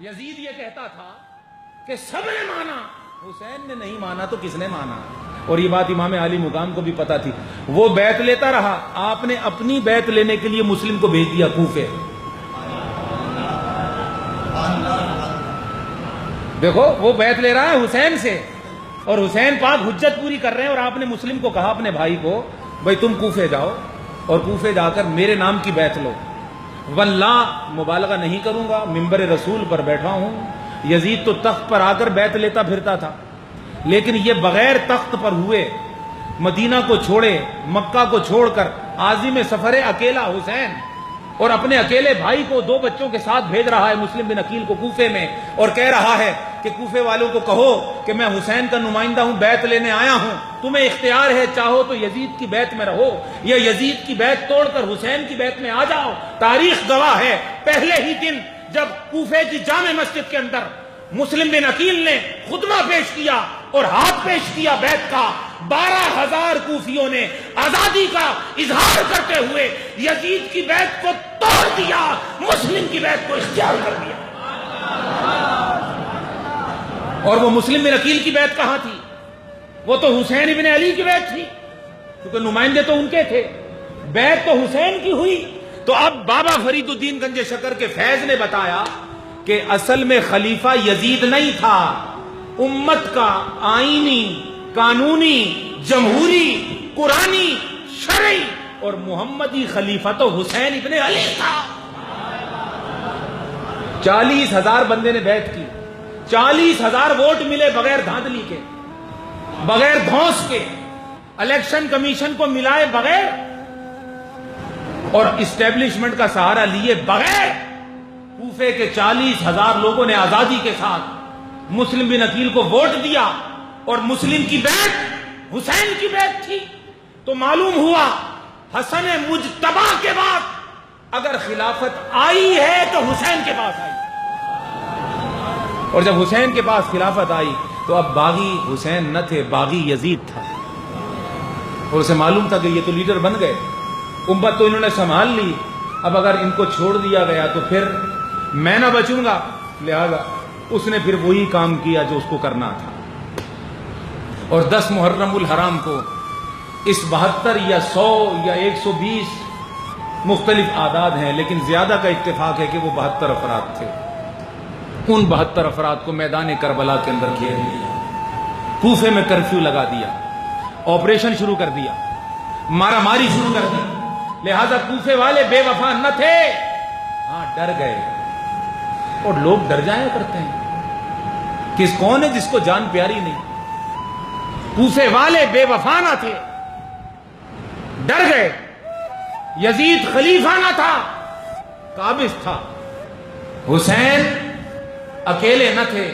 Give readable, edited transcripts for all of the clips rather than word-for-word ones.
یزید یہ کہتا تھا کہ سب نے مانا، حسین نے نہیں مانا تو کس نے مانا؟ اور یہ بات امام علی مقام کو بھی پتا تھی. وہ بیعت لیتا رہا، آپ نے اپنی بیعت لینے کے لیے مسلم کو بھیج دیا کوفے. دیکھو وہ بیعت لے رہا ہے حسین سے، اور حسین پاک حجت پوری کر رہے ہیں، اور آپ نے مسلم کو کہا اپنے بھائی کو بھائی تم کوفے جاؤ اور کوفے جا کر میرے نام کی بیعت لو. واللہ مبالغہ نہیں کروں گا، منبر رسول پر بیٹھا ہوں، یزید تو تخت پر آ کر بیعت لیتا پھرتا تھا، لیکن یہ بغیر تخت پر ہوئے مدینہ کو چھوڑے، مکہ کو چھوڑ کر عازم سفر اکیلا حسین اور اپنے اکیلے بھائی کو 2 بچوں کے ساتھ بھیج رہا ہے مسلم بن عقیل کو کوفے میں، اور کہہ رہا ہے کہ کوفے والوں کو کہو کہ میں حسین کا نمائندہ ہوں، بیعت لینے آیا ہوں، تمہیں اختیار ہے، چاہو تو یزید کی بیعت میں رہو یا یزید کی بیعت توڑ کر حسین کی بیعت میں آ جاؤ. تاریخ گواہ ہے پہلے ہی دن جب کوفے کی جامع مسجد کے اندر مسلم بن عقیل نے خطبہ پیش کیا اور ہاتھ پیش کیا بیعت کا، 12,000 کوفیوں نے آزادی کا اظہار کرتے ہوئے یزید کی بیعت کو توڑ دیا، مسلم کی بیعت کو اختیار کر دیا. اور وہ مسلم بن عقیل کی بیعت کہاں تھی؟ وہ تو حسین ابن علی کی بیعت تھی، کیونکہ نمائندے تو ان کے تھے، بیعت تو حسین کی ہوئی. تو اب بابا فرید الدین گنج شکر کے فیض نے بتایا کہ اصل میں خلیفہ یزید نہیں تھا، امت کا آئینی، قانونی، جمہوری، قرآنی، شرعی اور محمدی خلیفہ تو حسین ابن علی تھا. 40,000 بندے نے بیعت کی، 40,000 ووٹ ملے بغیر دھاندلی کے، بغیر دھونس کے، الیکشن کمیشن کو ملائے بغیر اور اسٹیبلشمنٹ کا سہارا لیے بغیر. کوفے کے 40,000 لوگوں نے آزادی کے ساتھ مسلم بن عقیل کو ووٹ دیا، اور مسلم کی بیعت حسین کی بیعت تھی. تو معلوم ہوا حسن مجتبی کے بعد اگر خلافت آئی ہے تو حسین کے پاس آئی، اور جب حسین کے پاس خلافت آئی تو اب باغی حسین نہ تھے، باغی یزید تھا. اور اسے معلوم تھا کہ یہ تو لیڈر بن گئے، امت تو انہوں نے سنبھال لی، اب اگر ان کو چھوڑ دیا گیا تو پھر میں نہ بچوں گا. لہذا اس نے پھر وہی کام کیا جو اس کو کرنا تھا. اور 10 محرم الحرام کو اس 72 یا 100 یا 120 مختلف اعداد ہیں، لیکن زیادہ کا اتفاق ہے کہ وہ 72 افراد تھے. ان 72 افراد کو میدان کربلا کے اندر گھیر لیا، کوفے میں کرفیو لگا دیا، آپریشن شروع کر دیا، مارا ماری شروع کر دی. لہذا کوفے والے بے وفا نہ تھے، ہاں ڈر گئے. اور لوگ ڈر جایا کرتے ہیں، کون ہے جس کو جان پیاری نہیں؟ کوفے والے بے وفا نہ تھے، ڈر گئے. یزید خلیفہ نہ تھا، قابض تھا. حسین اکیلے نہ تھے،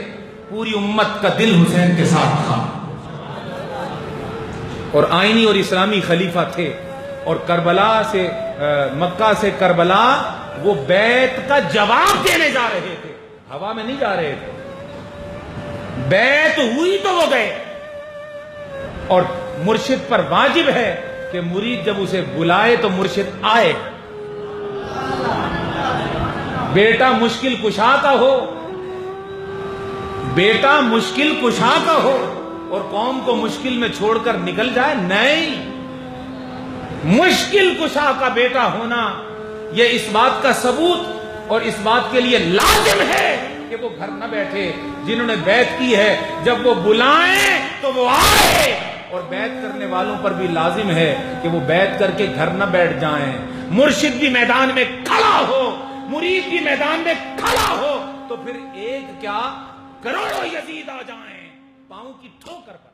پوری امت کا دل حسین کے ساتھ تھا، اور آئینی اور اسلامی خلیفہ تھے. اور کربلا سے مکہ سے کربلا وہ بیعت کا جواب دینے جا رہے تھے، ہوا میں نہیں جا رہے تھے. بیعت ہوئی تو وہ گئے. اور مرشد پر واجب ہے کہ مرید جب اسے بلائے تو مرشد آئے. بیٹا مشکل کشا کا ہو، بیٹا مشکل کشا کا ہو اور قوم کو مشکل میں چھوڑ کر نکل جائے، نہیں. مشکل کشا کا بیٹا ہونا یہ اس بات کا ثبوت اور اس بات کے لیے لازم ہے کہ وہ گھر نہ بیٹھے. جنہوں نے بیعت کی ہے جب وہ بلائیں تو وہ آئے، اور بیعت کرنے والوں پر بھی لازم ہے کہ وہ بیعت کر کے گھر نہ بیٹھ جائیں. مرشد بھی میدان میں کھڑا ہو، مرید بھی میدان میں کھڑا ہو، تو پھر ایک کیا کروڑوں یزید آ جائیں پاؤں کی ٹھوکر پر.